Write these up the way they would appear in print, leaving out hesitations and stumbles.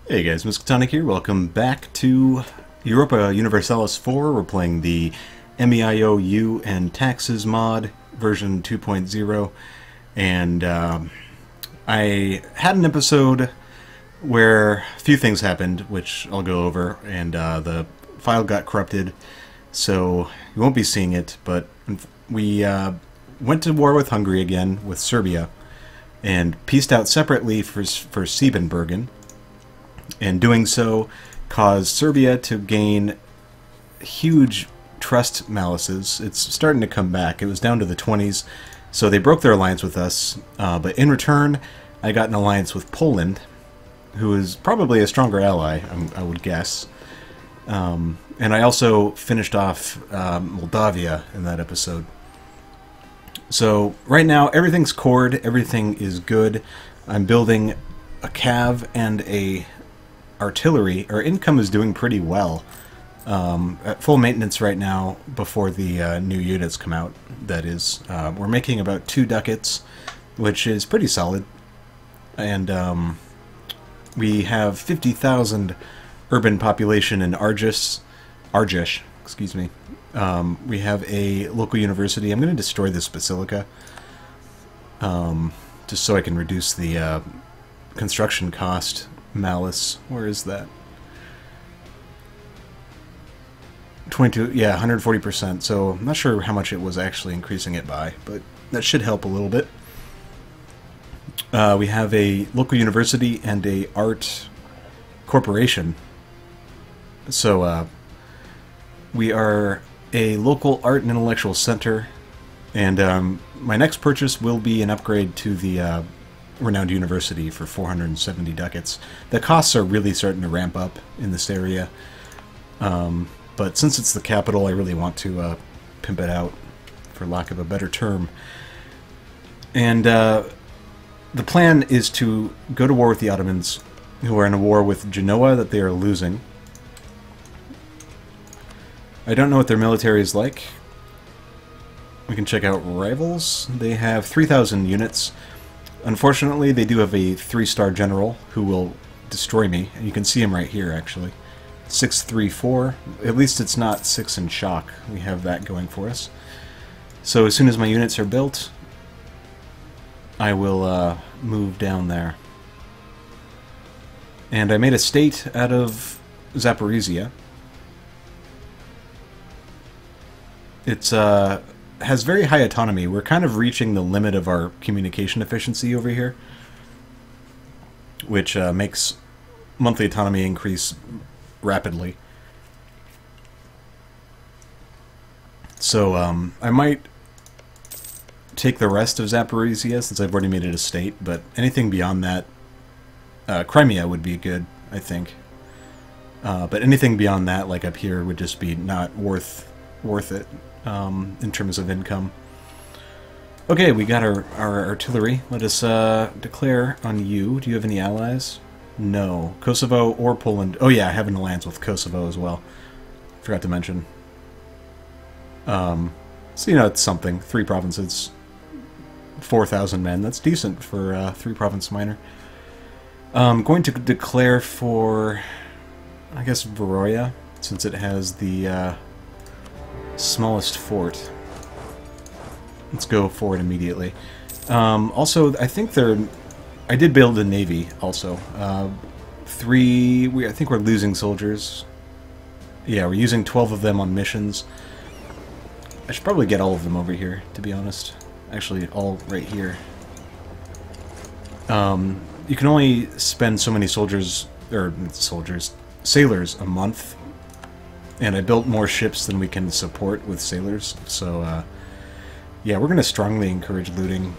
Hey guys, Miskatonic here. Welcome back to Europa Universalis 4. We're playing the Meiou and Taxes mod, version 2.0. And I had an episode where a few things happened, which I'll go over, and the file got corrupted, so you won't be seeing it, but we went to war with Hungary again, with Serbia, and pieced out separately for Siebenbergen. And doing so caused Serbia to gain huge trust malices. It's starting to come back. It was down to the 20s, so they broke their alliance with us. But in return, I got an alliance with Poland, who is probably a stronger ally, I would guess. And I also finished off Moldavia in that episode. So right now, everything's cored, everything is good. I'm building a cav and a artillery. Our income is doing pretty well. At full maintenance right now before the new units come out, that is. We're making about 2 ducats, which is pretty solid. And we have 50,000 urban population in Argesh, excuse me. We have a local university. I'm going to destroy this basilica, just so I can reduce the construction cost. Malice, where is that? 22, yeah, 140%, so I'm not sure how much it was actually increasing it by, but that should help a little bit. We have a local university and a art corporation. So we are a local art and intellectual center, and my next purchase will be an upgrade to the renowned university for 470 ducats. The costs are really starting to ramp up in this area, but since it's the capital, I really want to pimp it out, for lack of a better term. And the plan is to go to war with the Ottomans, who are in a war with Genoa that they are losing. I don't know what their military is like. We can check out rivals. They have 3,000 units. Unfortunately, they do have a 3-star general who will destroy me, and you can see him right here, actually. 634. At least it's not 6 in shock. We have that going for us. So as soon as my units are built, I will move down there. And I made a state out of Zaporizhia. It's has very high autonomy. We're kind of reaching the limit of our communication efficiency over here, which makes monthly autonomy increase rapidly. So I might take the rest of Zaporizhia, since I've already made it a state, but anything beyond that, Crimea would be good, I think. But anything beyond that, like up here, would just be not worth it. In terms of income. Okay, we got our artillery. Let us declare on you. Do you have any allies? No. Kosovo or Poland. Oh yeah, I have an alliance with Kosovo as well. Forgot to mention. So you know, it's something. 3 provinces. 4,000 men. That's decent for 3-province minor. I'm going to declare for, I guess, Varoya, since it has the smallest fort. Let's go for it immediately. Also, I think I did build a navy. Also, I think we're losing soldiers. Yeah, we're using 12 of them on missions. I should probably get all of them over here, to be honest. Actually, all right here. You can only spend so many sailors a month. And I built more ships than we can support with sailors, so yeah, we're going to strongly encourage looting,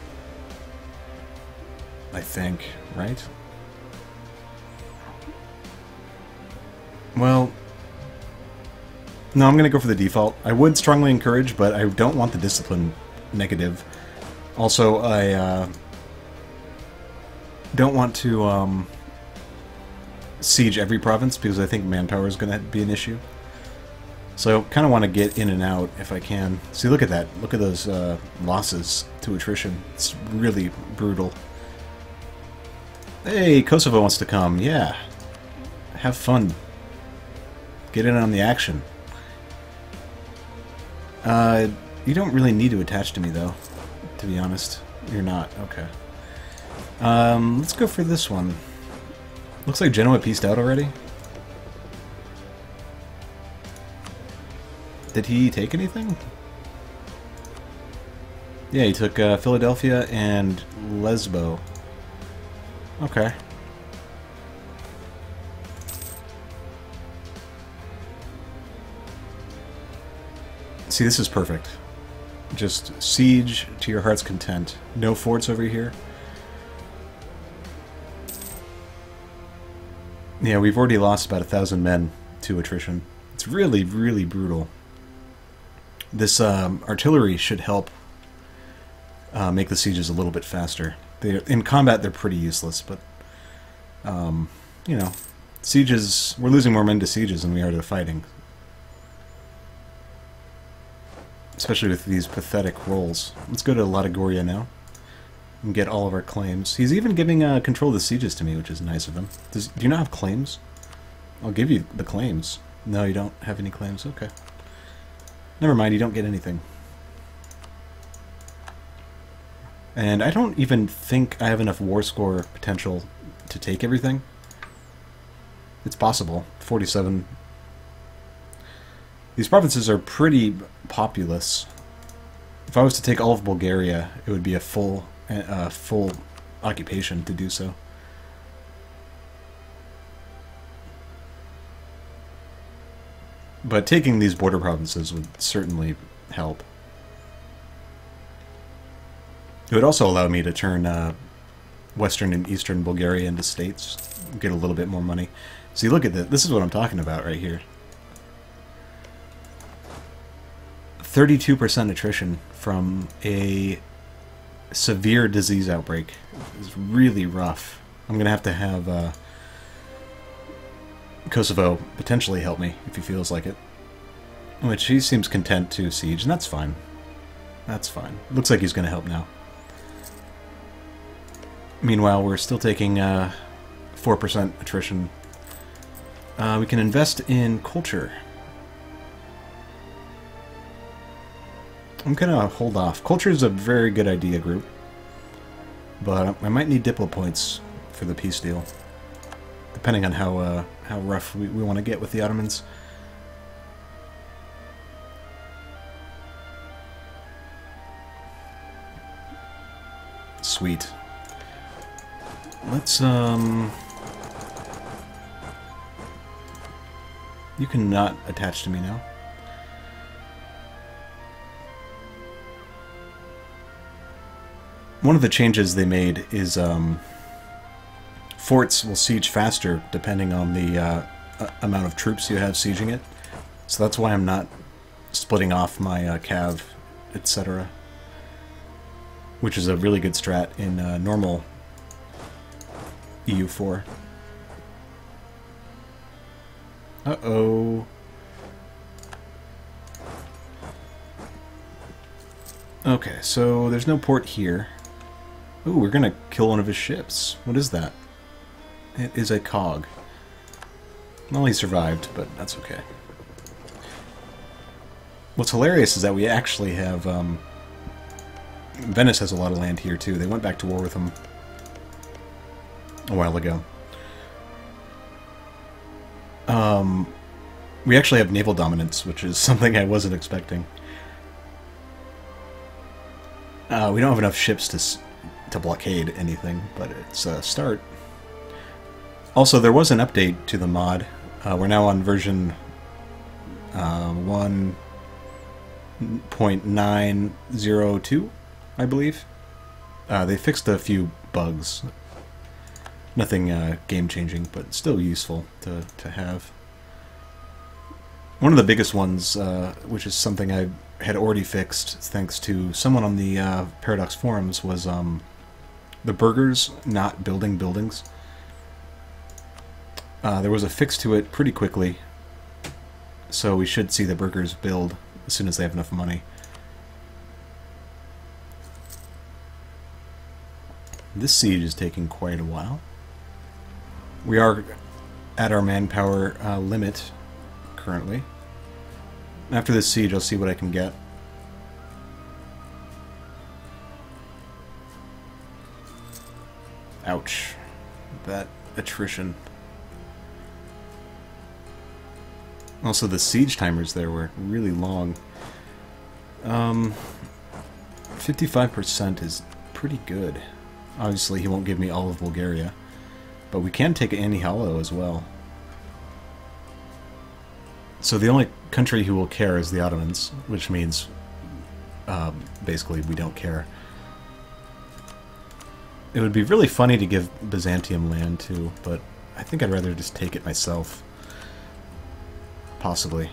I think, right? Well, no, I'm going to go for the default. I would strongly encourage, but I don't want the discipline negative. Also, I don't want to siege every province, because I think manpower is going to be an issue. So I kind of want to get in and out if I can. See, look at that. Look at those losses to attrition. It's really brutal. Hey, Kosovo wants to come. Yeah. have fun. Get in on the action. You don't really need to attach to me, though, to be honest. You're not. Okay. Let's go for this one. Looks like Genoa pieced out already. Did he take anything? Yeah, he took Philadelphia and Lesbo. Okay. See, this is perfect. Just siege to your heart's content. No forts over here. Yeah, we've already lost about 1,000 men to attrition. It's really, really brutal. This artillery should help make the sieges a little bit faster. In combat, they're pretty useless, but you know, sieges. We're losing more men to sieges than we are to fighting, especially with these pathetic rolls. Let's go to Latagoria now and get all of our claims. He's even giving control of the sieges to me, which is nice of him. Do you not have claims? I'll give you the claims. No, you don't have any claims. Okay. Never mind, you don't get anything. And I don't even think I have enough war score potential to take everything. It's possible. 47. These provinces are pretty populous. If I was to take all of Bulgaria, it would be a full occupation to do so. But taking these border provinces would certainly help. It would also allow me to turn western and eastern Bulgaria into states, get a little bit more money. See, look at this. This is what I'm talking about right here. 32% attrition from a severe disease outbreak. It's really rough. I'm going to have Kosovo potentially help me if he feels like it. Which he seems content to siege, and that's fine. That's fine. Looks like he's going to help now. Meanwhile, we're still taking 4% attrition. We can invest in culture. I'm going to hold off. Culture is a very good idea, group. But I might need Diplo points for the peace deal. Depending on how rough we want to get with the Ottomans. Sweet. Let's, you can not attach to me now. One of the changes they made is, forts will siege faster depending on the amount of troops you have sieging it. So that's why I'm not splitting off my cav, etc. Which is a really good strat in normal EU4. Uh-oh. Okay, so there's no port here. Ooh, we're gonna kill one of his ships. What is that? It is a cog. Well, he survived, but that's okay. What's hilarious is that we actually have, Venice has a lot of land here, too. They went back to war with him a while ago. We actually have naval dominance, which is something I wasn't expecting. We don't have enough ships to blockade anything, but it's a start. Also, there was an update to the mod. We're now on version 1.902, I believe. They fixed a few bugs. Nothing game-changing, but still useful to have. One of the biggest ones, which is something I had already fixed thanks to someone on the Paradox forums, was the burghers not building buildings. There was a fix to it pretty quickly, so we should see the burghers build as soon as they have enough money. This siege is taking quite a while. We are at our manpower limit currently. After this siege, I'll see what I can get. Ouch. That attrition. Also, the siege timers there were really long. 55% is pretty good. Obviously, he won't give me all of Bulgaria. But we can take Annie-Hollow as well. So the only country who will care is the Ottomans, which means, basically, we don't care. It would be really funny to give Byzantium land, too, but I think I'd rather just take it myself. Possibly.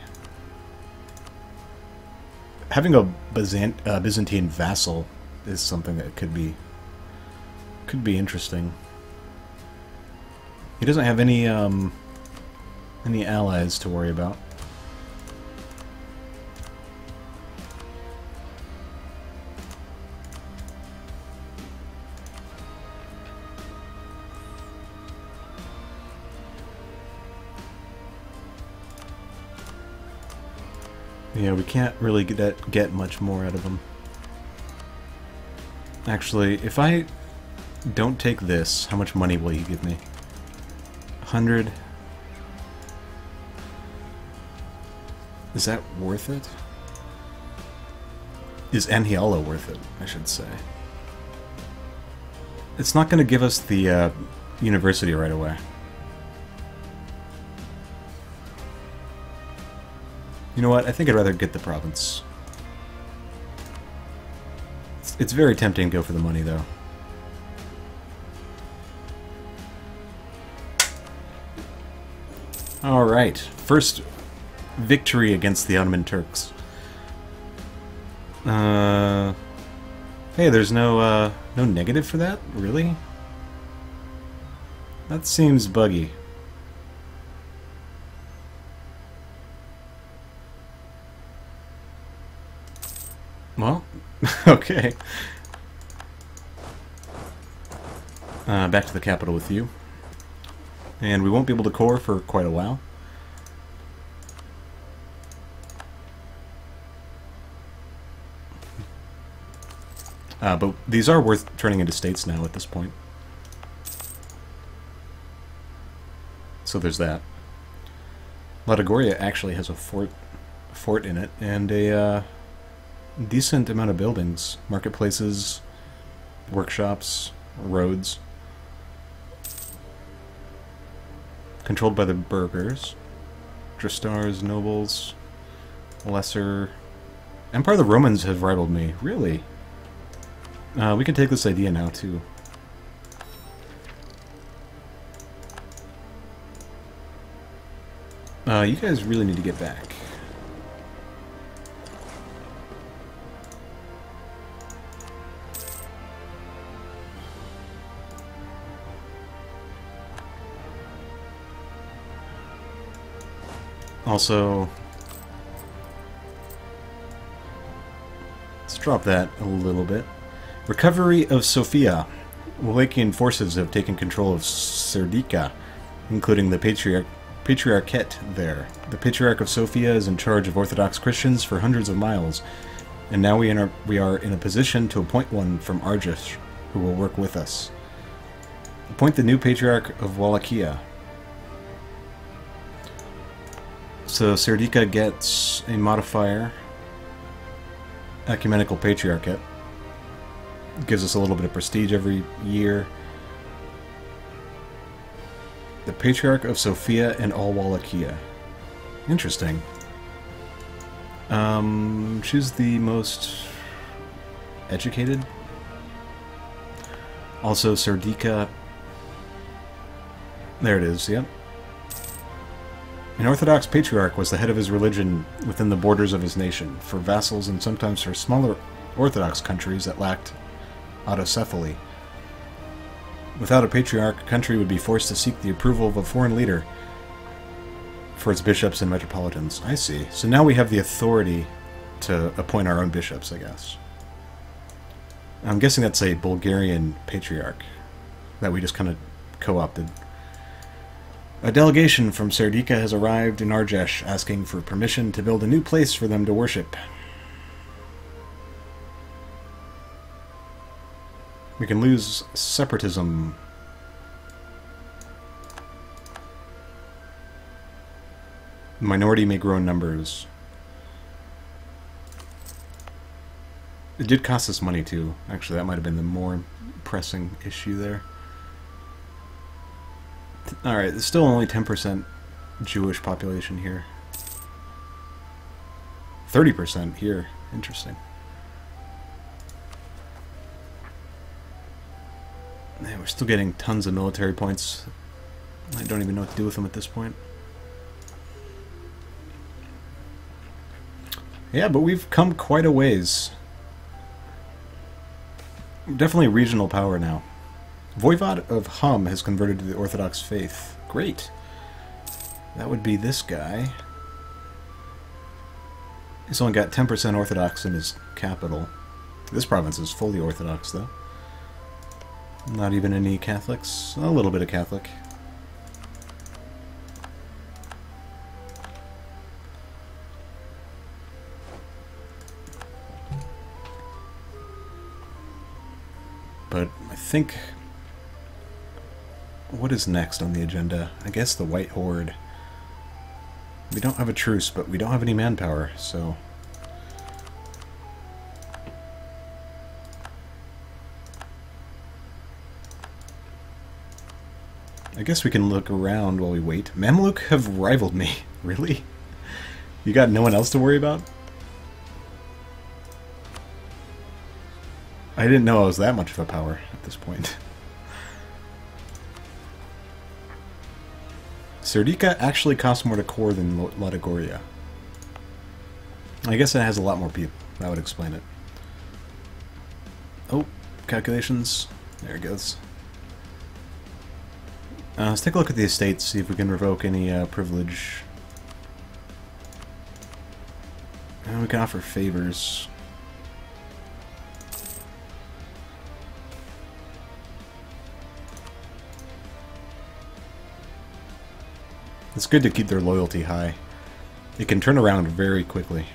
Having a Byzantine vassal is something that could be interesting. He doesn't have any allies to worry about. Yeah, we can't really get much more out of them. Actually, if I don't take this, how much money will you give me? 100. Is that worth it? Is Anhiala worth it, I should say. It's not going to give us the university right away. You know what? I think I'd rather get the province. It's very tempting to go for the money, though. Alright, first victory against the Ottoman Turks. Hey, there's no negative for that? Really? That seems buggy. Well, okay. Back to the capital with you. And we won't be able to core for quite a while. But these are worth turning into states now at this point. So there's that. Latgoria actually has a fort in it, and a decent amount of buildings. Marketplaces, workshops, roads. Controlled by the burghers. Drastars, nobles, lesser... Empire of the Romans have rivaled me. Really? We can take this idea now, too. You guys really need to get back. Also, let's drop that a little bit. Recovery of Sofia. Wallachian forces have taken control of Serdica, including the Patriarchate there. The Patriarch of Sofia is in charge of Orthodox Christians for hundreds of miles, and now we are in a position to appoint one from Argesh, who will work with us. Appoint the new Patriarch of Wallachia. So Serdica gets a modifier. Ecumenical Patriarchate. Gives us a little bit of prestige every year. The Patriarch of Sofia and all Wallachia. Interesting. Choose the most educated. Also, Serdica. There it is, yep. An Orthodox Patriarch was the head of his religion within the borders of his nation, for vassals and sometimes for smaller Orthodox countries that lacked autocephaly. Without a Patriarch, a country would be forced to seek the approval of a foreign leader for its bishops and metropolitans. I see. So now we have the authority to appoint our own bishops, I guess. I'm guessing that's a Bulgarian Patriarch that we just kind of co-opted. A delegation from Serdika has arrived in Arjesh asking for permission to build a new place for them to worship. We can lose separatism. The minority may grow in numbers. It did cost us money too. Actually, that might have been the more pressing issue there. Alright, there's still only 10% Jewish population here. 30% here. Interesting. Yeah, we're still getting tons of military points. I don't even know what to do with them at this point. Yeah, but we've come quite a ways. We're definitely regional power now. Voivod of Hum has converted to the Orthodox faith. Great. That would be this guy. He's only got 10% Orthodox in his capital. This province is fully Orthodox, though. Not even any Catholics. A little bit of Catholic. But I think... what is next on the agenda? I guess the White Horde. We don't have a truce, but we don't have any manpower, so... I guess we can look around while we wait. Mamluk have rivaled me. Really? You got no one else to worry about? I didn't know I was that much of a power at this point. Serdika actually costs more to core than Latagoria. I guess it has a lot more people. That would explain it. Oh, calculations. There it goes. Let's take a look at the estates, see if we can revoke any privilege. And we can offer favors. It's good to keep their loyalty high. It can turn around very quickly.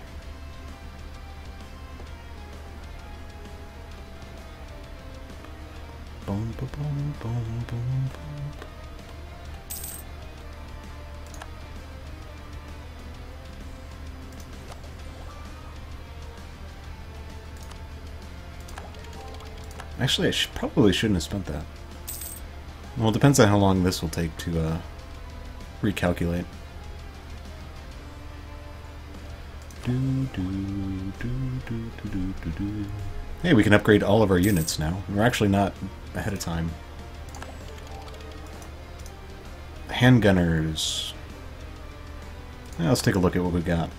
Boom, boom, boom, boom, boom, boom. Actually, I probably shouldn't have spent that. Well, it depends on how long this will take to recalculate. Hey, we can upgrade all of our units now. We're actually not ahead of time. Handgunners. Yeah, let's take a look at what we got.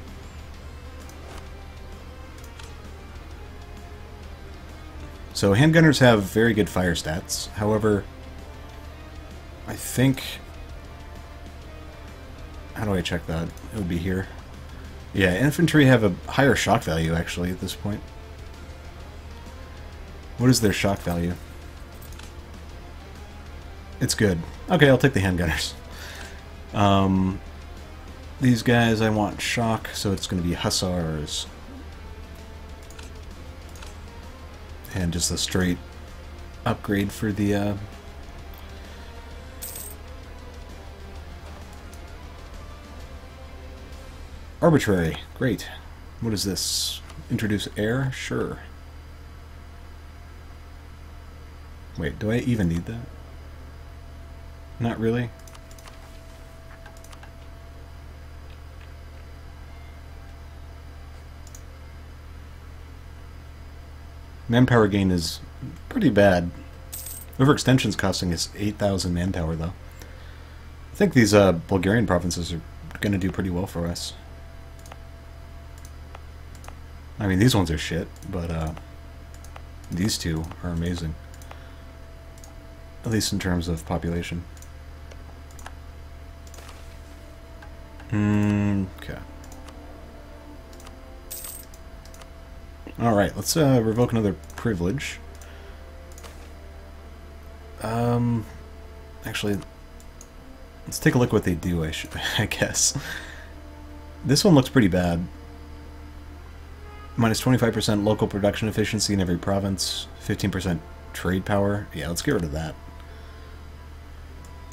So handgunners have very good fire stats. However, I think... how do I check that? It would be here. Yeah, infantry have a higher shock value, actually, at this point. What is their shock value? It's good. Okay, I'll take the handgunners. These guys, I want shock, so it's going to be hussars. And just a straight upgrade for the... arbitrary. Great. What is this? Introduce air? Sure. Wait, do I even need that? Not really. Manpower gain is pretty bad. Overextension's costing us 8,000 manpower, though. I think these Bulgarian provinces are going to do pretty well for us. I mean, these ones are shit, but these two are amazing. At least in terms of population. Okay. Alright, let's revoke another privilege. Actually, Let's take a look what they do, I guess. This one looks pretty bad. Minus 25% local production efficiency in every province. 15% trade power. Yeah, let's get rid of that.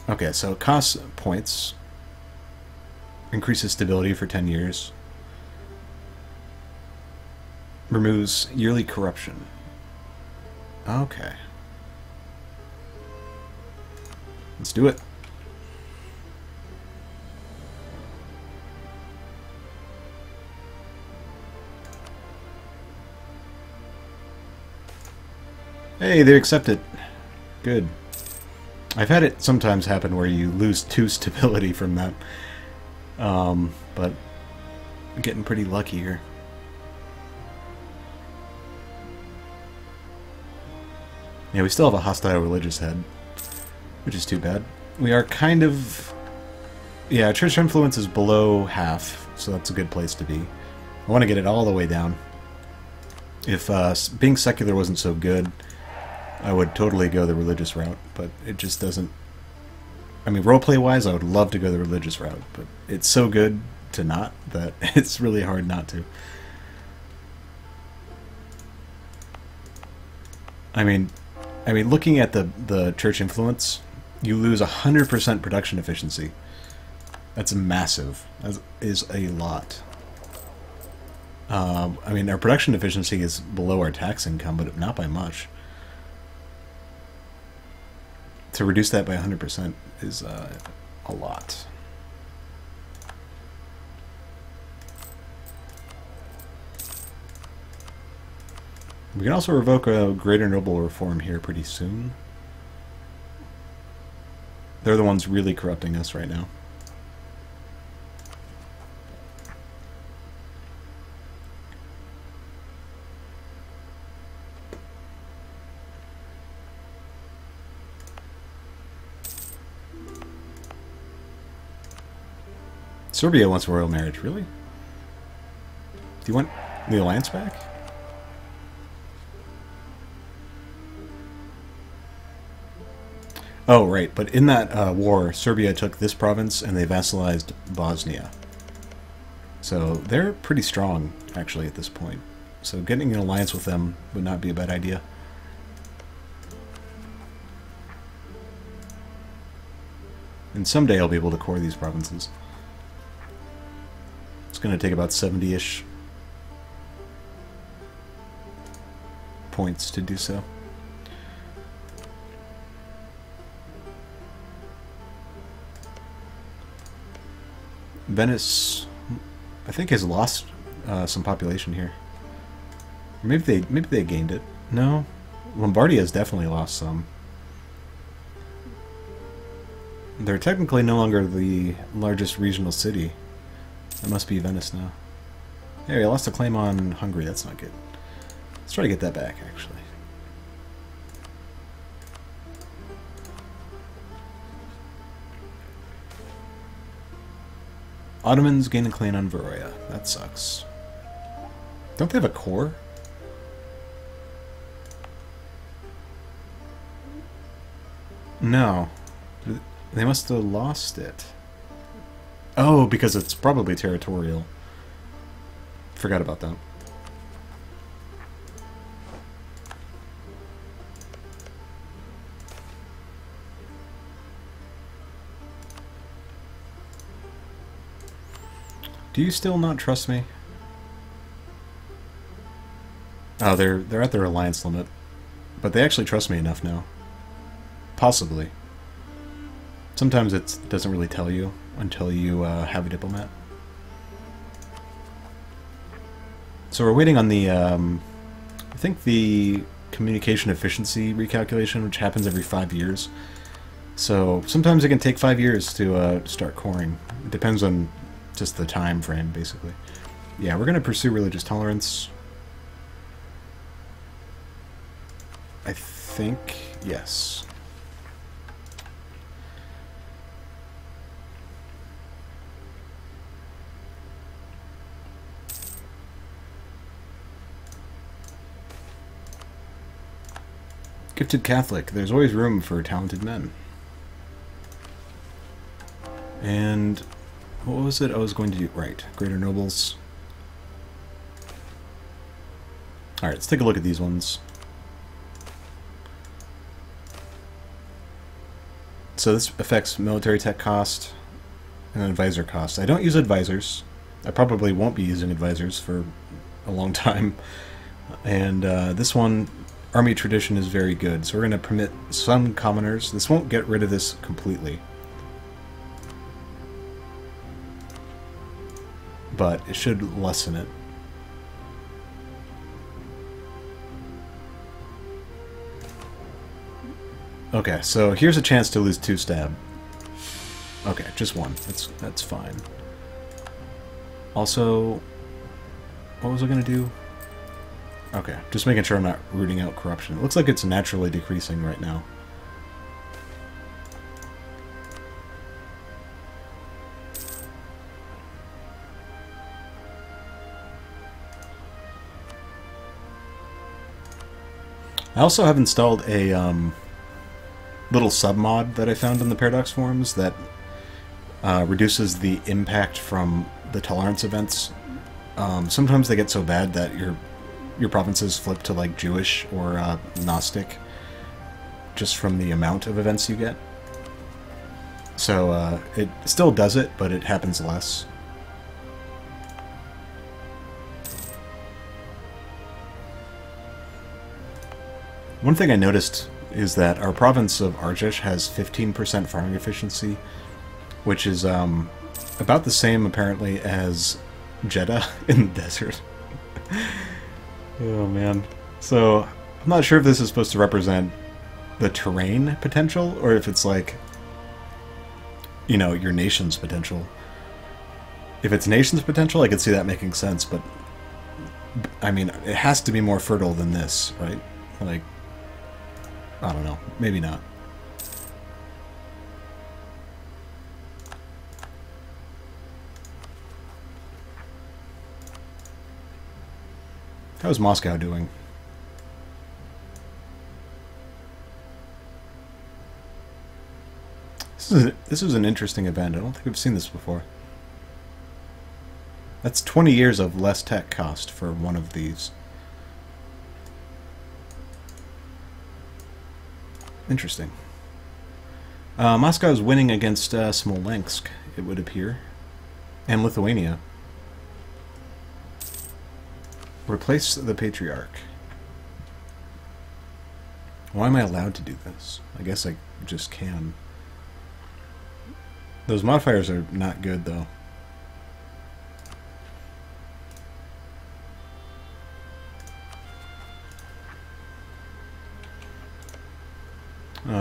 Okay, so it costs points. Increases stability for 10 years. Removes yearly corruption. Okay. Let's do it. Hey, they accept it. Good. I've had it sometimes happen where you lose 2 stability from that. But I'm getting pretty lucky here. Yeah, we still have a hostile religious head, which is too bad. We are kind of... Yeah, church influence is below half, so that's a good place to be. I want to get it all the way down. If being secular wasn't so good, I would totally go the religious route, but it just doesn't... I mean, roleplay-wise, I would love to go the religious route, but it's so good to not that it's really hard not to. I mean, looking at the church influence, you lose 100% production efficiency. That's massive. That is a lot. I mean, our production efficiency is below our tax income, but not by much. To reduce that by 100% is a lot. We can also revoke a greater noble reform here pretty soon. They're the ones really corrupting us right now. Serbia wants royal marriage, really? Do you want the alliance back? Oh, right, but in that war, Serbia took this province and they vassalized Bosnia. So they're pretty strong, actually, at this point. So getting an alliance with them would not be a bad idea. And someday I'll be able to core these provinces. It's going to take about 70-ish points to do so. Venice, I think, has lost some population here. Or maybe they gained it. No, Lombardia has definitely lost some. They're technically no longer the largest regional city. That must be Venice now. Hey, we lost a claim on Hungary. That's not good. Let's try to get that back, actually. Ottomans gain a claim on Varoya. That sucks. Don't they have a core? No. They must have lost it. Oh, because it's probably territorial. Forgot about that. Do you still not trust me? Oh, they're at their alliance limit. But they actually trust me enough now. Possibly. Sometimes it doesn't really tell you until you have a diplomat. So we're waiting on the, I think the communication efficiency recalculation, which happens every 5 years. So sometimes it can take 5 years to start coring. It depends on just the time frame, basically. Yeah, we're going to pursue religious tolerance. I think, yes. Gifted Catholic. There's always room for talented men. And what was it I was going to do? Right, greater nobles. Alright, let's take a look at these ones. So this affects military tech cost and advisor cost. I don't use advisors. I probably won't be using advisors for a long time. And this one, army tradition, is very good. So we're going to permit some commoners. This won't get rid of this completely, but it should lessen it. Okay, so here's a chance to lose 2 stab. Okay, just 1. That's fine. Also, what was I gonna do? Okay, just making sure I'm not rooting out corruption. It looks like it's naturally decreasing right now. I also have installed a little submod that I found in the Paradox forums that reduces the impact from the tolerance events. Sometimes they get so bad that your provinces flip to like Jewish or Gnostic just from the amount of events you get. So it still does it, but it happens less. One thing I noticed is that our province of Arjish has 15% farming efficiency, which is about the same apparently as Jeddah in the desert. Oh man. So I'm not sure if this is supposed to represent the terrain potential or if it's like, you know, your nation's potential. If it's nation's potential, I could see that making sense, but I mean, it has to be more fertile than this, right? Like, I don't know. Maybe not. How's Moscow doing? This is an interesting event. I don't think I've seen this before. That's 20 years of less tech cost for one of these. Interesting. Moscow is winning against Smolensk, it would appear. And Lithuania. Replace the Patriarch. Why am I allowed to do this? I guess I just can. Those modifiers are not good, though.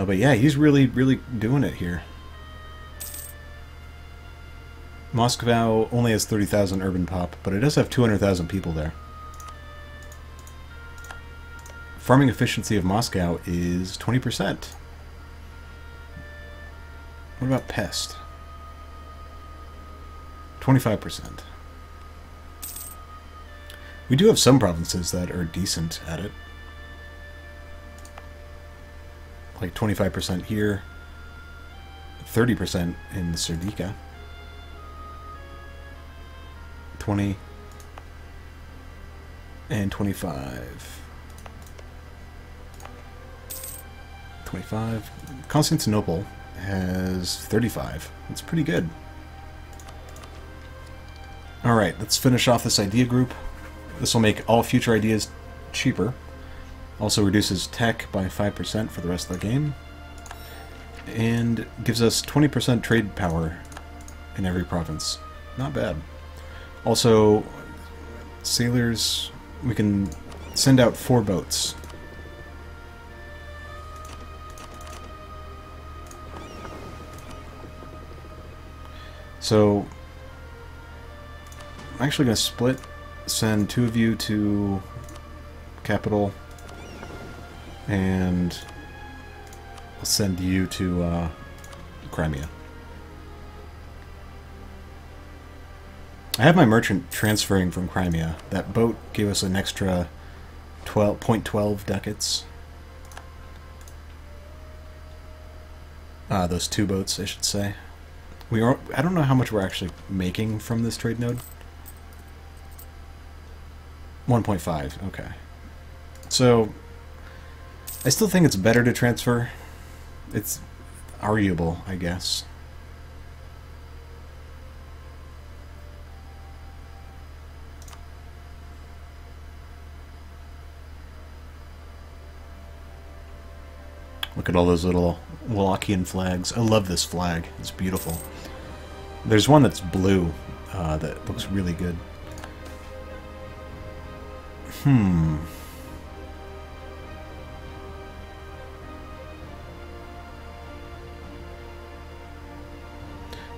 But yeah, he's really doing it here. Moscow only has 30,000 urban pop, but it does have 200,000 people there. Farming efficiency of Moscow is 20%. What about pest? 25%. We do have some provinces that are decent at it. Like 25% here, 30% in Serdica, 20, and 25. 25. Constantinople has 35. That's pretty good. Alright, let's finish off this idea group. This will make all future ideas cheaper. Also reduces tech by 5% for the rest of the game. And gives us 20% trade power in every province. Not bad. Also, sailors, we can send out 4 boats. So, I'm actually going to split, send 2 of you to capital, and I'll send you to Crimea. I have my merchant transferring from Crimea. That boat gave us an extra 0.12 ducats. Those 2 boats, I should say. I don't know how much we're actually making from this trade node. 1.5, okay. So, I still think it's better to transfer. It's arguable, I guess. Look at all those little Wallachian flags. I love this flag. It's beautiful. There's one that's blue that looks really good.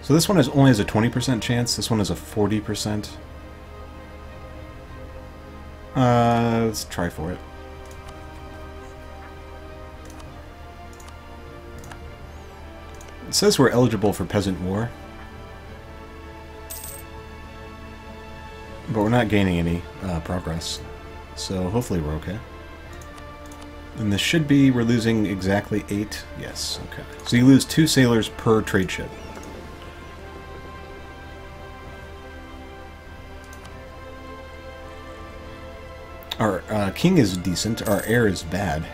So this one only has a 20% chance. This one has a 40%. Let's try for it. It says we're eligible for Peasant War. But we're not gaining any progress. So hopefully we're okay. And this should be, we're losing exactly 8. Yes, okay. So you lose 2 sailors per trade ship. Our king is decent, our heir is bad.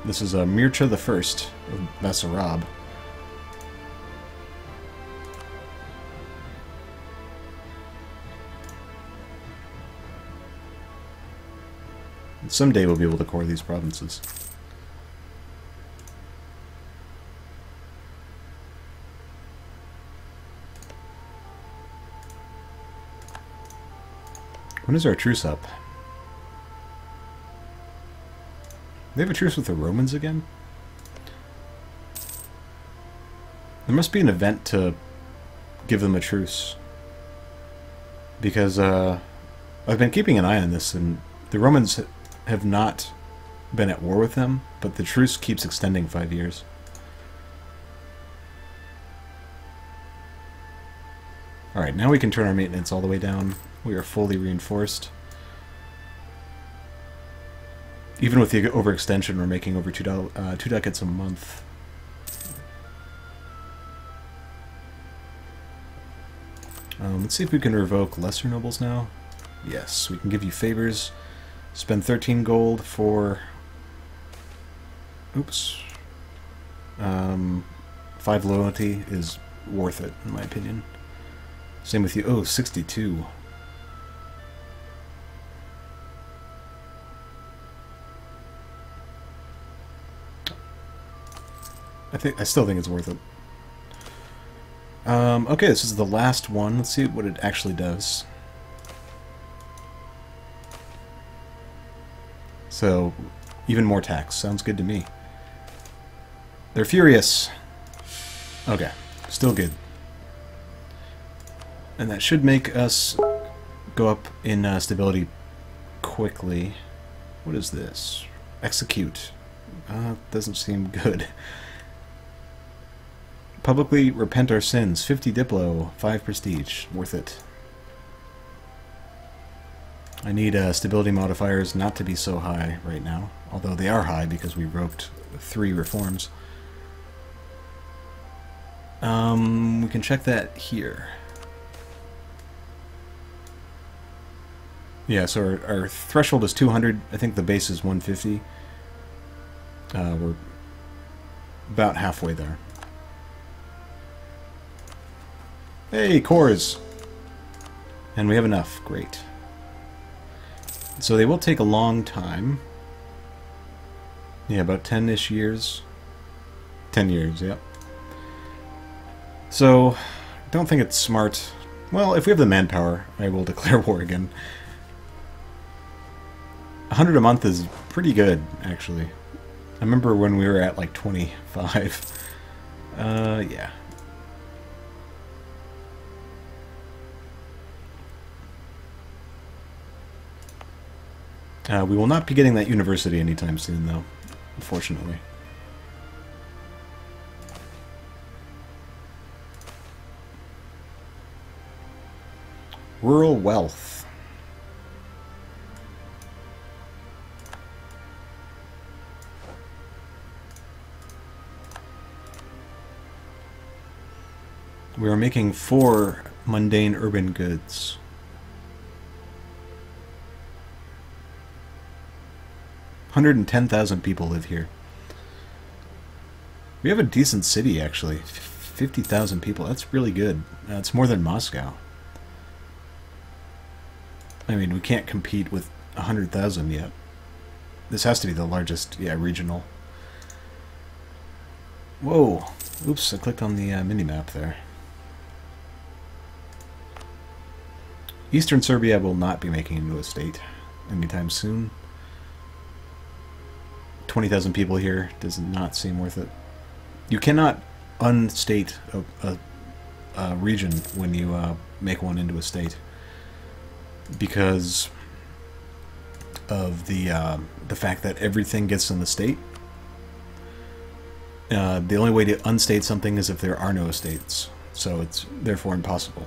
This is Mircea the First of Bessarab. Someday we'll be able to core these provinces. When is our truce up? They have a truce with the Romans again? There must be an event to give them a truce. Because I've been keeping an eye on this, and the Romans have not been at war with them, but the truce keeps extending 5 years. Alright, now we can turn our maintenance all the way down. We are fully reinforced. Even with the overextension, we're making over 2 ducats a month. Let's see if we can revoke lesser nobles now. Yes, we can give you favors. Spend 13 gold for... Oops. 5 loyalty is worth it, in my opinion. Same with you. Oh, 62. I still think it's worth it. Okay, this is the last one. Let's see what it actually does. So, even more tax. Sounds good to me. They're furious. Okay, still good. And that should make us go up in stability quickly. What is this? Execute. Doesn't seem good. Publicly repent our sins. 50 Diplo, 5 prestige. Worth it. I need stability modifiers not to be so high right now. Although they are high because we revoked 3 reforms. We can check that here. Yeah, so our threshold is 200. I think the base is 150. We're about halfway there. Hey, cores! And we have enough. Great. So they will take a long time. Yeah, about 10-ish years. 10 years, yep. So, don't think it's smart. Well, if we have the manpower, I will declare war again. 100 a month is pretty good, actually. I remember when we were at like 25. Yeah. We will not be getting that university anytime soon, though, unfortunately. Rural wealth. We are making 4 mundane urban goods. $110,000 people live here. We have a decent city, actually. 50,000 people. That's really good. It's more than Moscow. I mean, we can't compete with 100,000 yet. This has to be the largest, yeah, regional. Whoa. Oops, I clicked on the mini-map there. Eastern Serbia will not be making into a state anytime soon. 20,000 people here does not seem worth it. You cannot unstate a region when you make one into a state because of the fact that everything gets in the state. The only way to unstate something is if there are no states, so it's therefore impossible.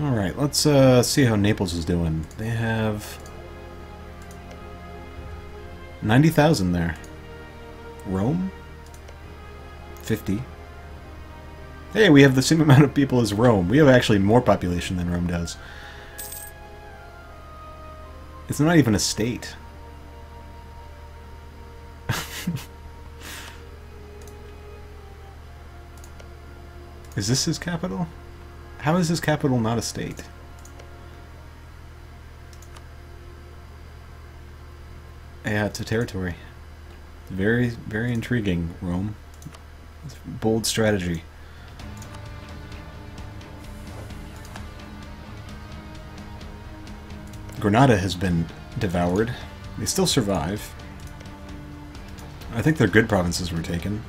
Alright, let's see how Naples is doing. They have 90,000 there. Rome? 50. Hey, we have the same amount of people as Rome. We have actually more population than Rome does. It's not even a state. Is this his capital? How is his capital not a state? Yeah, it's a territory. Very, very intriguing, Rome. It's a bold strategy. Granada has been devoured. They still survive. I think their good provinces were taken.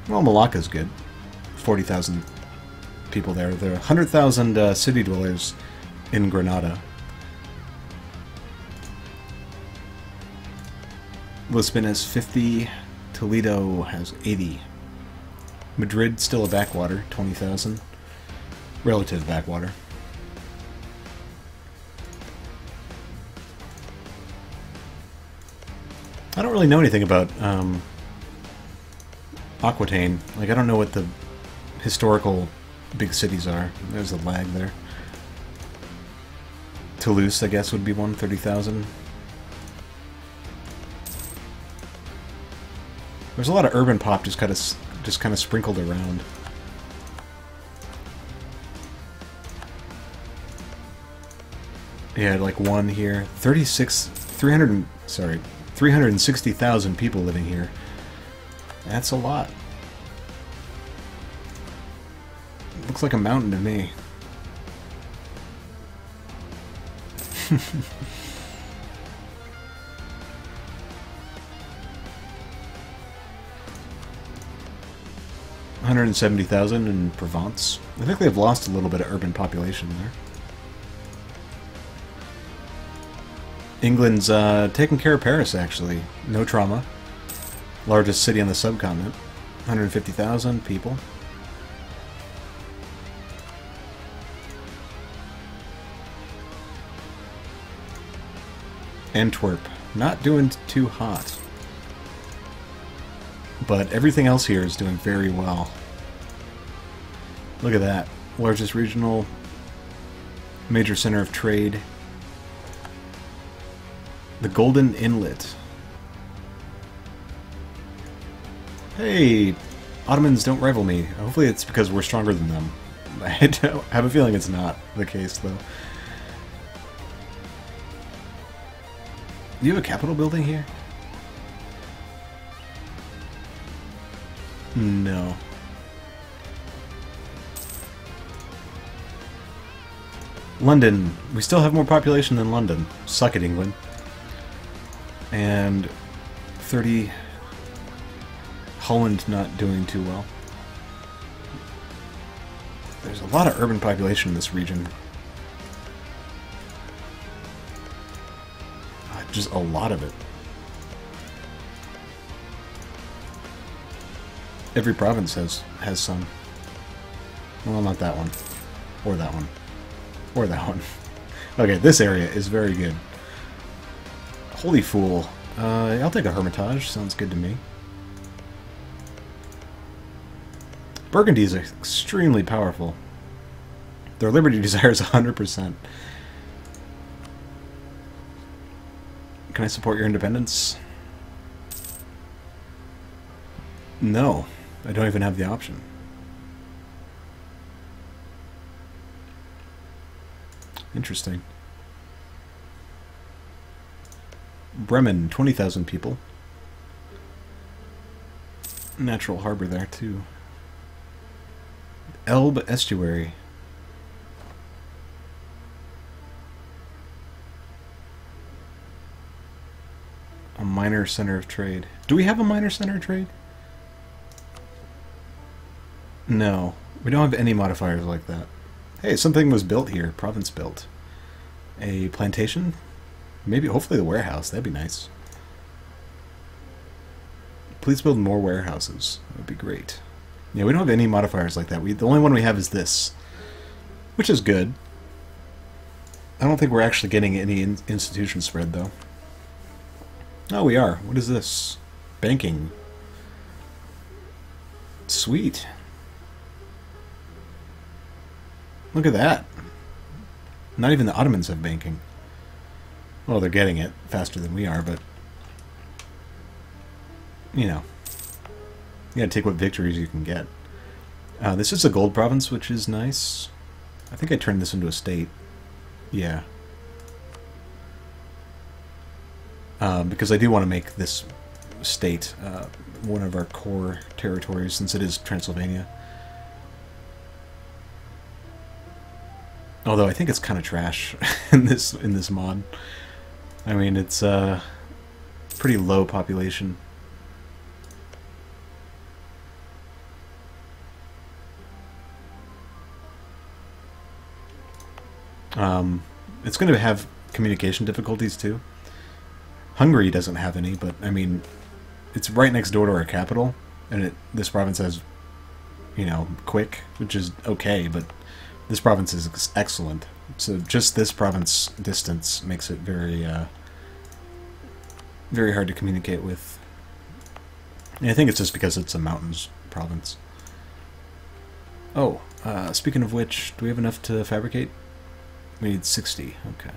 Well, Malacca's good. 40,000 people there. There are 100,000 city dwellers in Granada. Lisbon has 50. Toledo has 80. Madrid still a backwater, 20,000. Relative backwater. I don't really know anything about Aquitaine. Like, I don't know what the historical big cities are. There's a lag there. Toulouse, I guess, would be one, 30,000. There's a lot of urban pop just kind of sprinkled around. Yeah, like one here. 360,000 people living here. That's a lot. Looks like a mountain to me. $170,000 in Provence. I think they've lost a little bit of urban population there. England's taking care of Paris, actually. No trauma. Largest city on the subcontinent. 150,000 people. Antwerp. Not doing too hot. But everything else here is doing very well. Look at that. Largest regional major center of trade. The Golden Inlet. Hey, Ottomans don't rival me. Hopefully it's because we're stronger than them. I have a feeling it's not the case, though. Do you have a Capitol building here? No. London. We still have more population than London. Suck it, England. And 30... Holland not doing too well. There's a lot of urban population in this region. Just a lot of it. Every province has some. Well, not that one. Or that one. Or that one. Okay, this area is very good. Holy fool. I'll take a Hermitage. Sounds good to me. Burgundy is extremely powerful. Their liberty desire is 100%. Can I support your independence? No. I don't even have the option. Interesting. Bremen, 20,000 people. Natural harbor there, too. Elbe estuary. A minor center of trade. Do we have a minor center of trade? No. We don't have any modifiers like that. Hey, something was built here. Province built. A plantation? Maybe, hopefully the warehouse. That'd be nice. Please build more warehouses. That would be great. Yeah, we don't have any modifiers like that. The only one we have is this. Which is good. I don't think we're actually getting any institution spread, though. Oh, we are. What is this? Banking. Sweet. Look at that. Not even the Ottomans have banking. Well, they're getting it faster than we are, but... You know. You gotta take what victories you can get. This is a gold province, which is nice. I think I turned this into a state. Yeah. Because I do want to make this state one of our core territories, since it is Transylvania. Although I think it's kind of trash in this mod. I mean, it's pretty low population. It's going to have communication difficulties too. Hungary doesn't have any, but I mean, it's right next door to our capital, and this province has, you know, quick, which is okay, but this province is excellent. So just this province distance makes it very, very hard to communicate with. And I think it's just because it's a mountains province. Oh, speaking of which, do we have enough to fabricate? We need 60. Okay.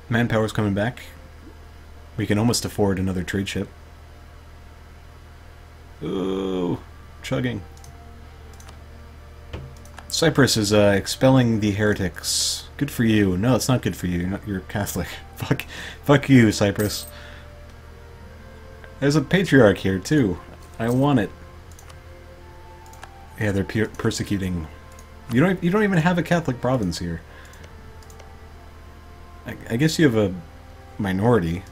Manpower's coming back. We can almost afford another trade ship. Ooh, chugging. Cyprus is expelling the heretics. Good for you. No, it's not good for you. You're Catholic. Fuck you, Cyprus. There's a patriarch here too. I want it. Yeah, they're persecuting. You don't even have a Catholic province here. I guess you have a minority.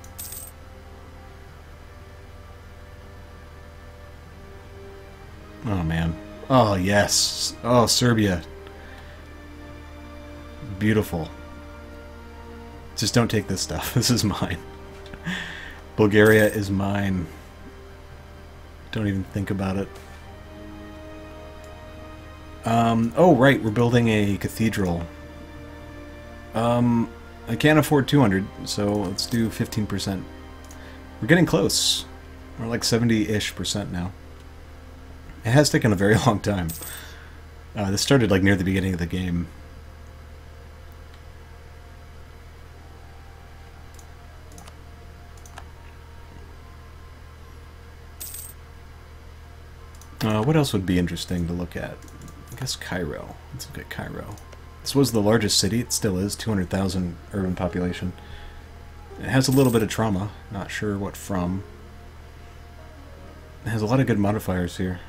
Oh man. Oh yes. Oh, Serbia. Beautiful. Just don't take this stuff. This is mine. Bulgaria is mine. Don't even think about it. Oh right, we're building a cathedral. I can't afford 200, so let's do 15%. We're getting close. We're like 70-ish% now. It has taken a very long time. This started like near the beginning of the game. What else would be interesting to look at? I guess Cairo. Let's look at Cairo. This was the largest city. It still is. 200,000 urban population. It has a little bit of trauma. Not sure what from. It has a lot of good modifiers here.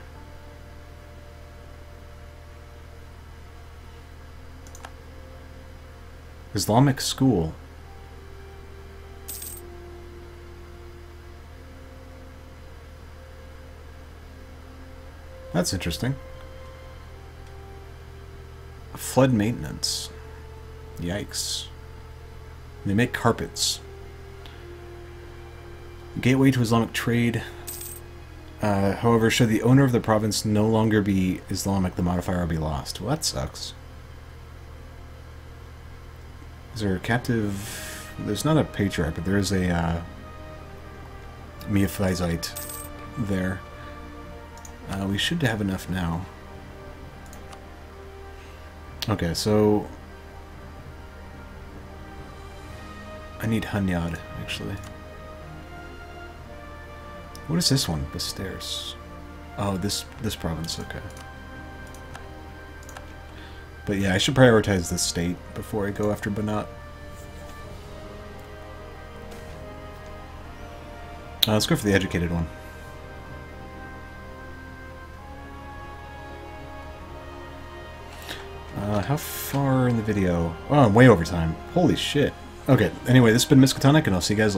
Islamic school. That's interesting. Flood maintenance. Yikes. They make carpets. Gateway to Islamic trade. However, should the owner of the province no longer be Islamic, the modifier will be lost. Well, that sucks. Is there a captive... There's not a patriarch, but there is a Miaphysite there. We should have enough now. Okay, so... I need Hunyad, actually. What is this one? Basters. Oh, this province, okay. But yeah, I should prioritize this state before I go after Banat. Let's go for the educated one. How far in the video? Oh, I'm way over time. Holy shit. Okay, anyway, this has been Miskatonic, and I'll see you guys later.